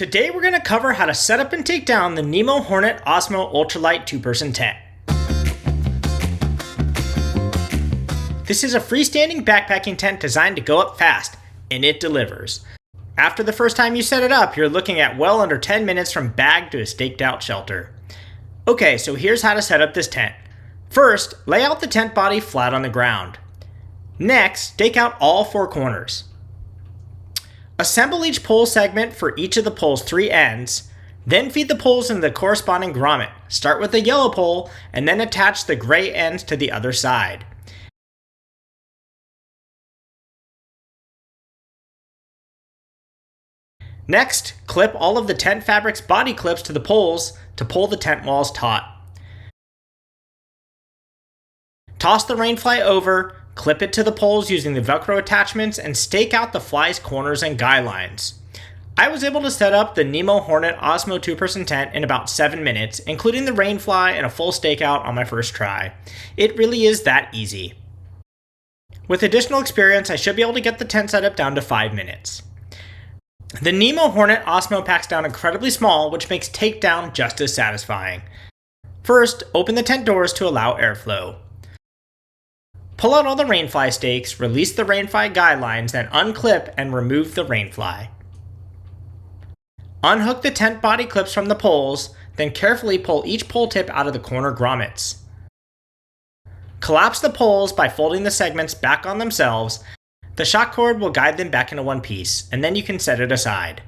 Today we're going to cover how to set up and take down the NEMO Hornet OSMO Ultralight 2-person tent. This is a freestanding backpacking tent designed to go up fast, and it delivers. After the first time you set it up, you're looking at well under 10 minutes from bag to a staked out shelter. Okay, so here's how to set up this tent. First, lay out the tent body flat on the ground. Next, stake out all 4 corners. Assemble each pole segment for each of the pole's 3 ends, then feed the poles into the corresponding grommet. Start with the yellow pole and then attach the gray ends to the other side. Next, clip all of the tent fabric's body clips to the poles to pull the tent walls taut. Toss the rainfly over, clip it to the poles using the velcro attachments, and stake out the fly's corners and guylines. I was able to set up the NEMO Hornet OSMO 2-person tent in about 7 minutes, including the rainfly and a full stakeout on my first try. It really is that easy. With additional experience, I should be able to get the tent setup down to 5 minutes. The NEMO Hornet OSMO packs down incredibly small, which makes takedown just as satisfying. First, open the tent doors to allow airflow. Pull out all the rainfly stakes, release the rainfly guylines, then unclip and remove the rainfly. Unhook the tent body clips from the poles, then carefully pull each pole tip out of the corner grommets. Collapse the poles by folding the segments back on themselves. The shock cord will guide them back into one piece, and then you can set it aside.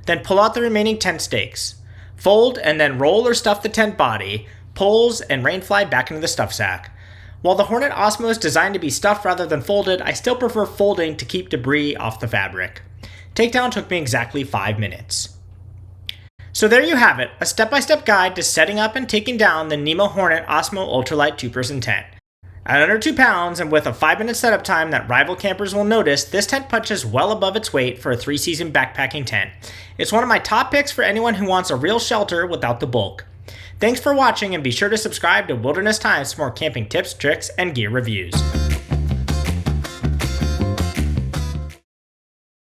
Then pull out the remaining tent stakes. Fold and then roll or stuff the tent body, poles, and rainfly back into the stuff sack. While the Hornet OSMO is designed to be stuffed rather than folded, I still prefer folding to keep debris off the fabric. Takedown took me exactly 5 minutes. So there you have it, a step-by-step guide to setting up and taking down the NEMO Hornet OSMO Ultralight 2-person tent. At under 2 pounds and with a 5-minute setup time that rival campers will notice, this tent punches well above its weight for a 3-season backpacking tent. It's one of my top picks for anyone who wants a real shelter without the bulk. Thanks for watching, and be sure to subscribe to Wilderness Times for more camping tips, tricks, and gear reviews.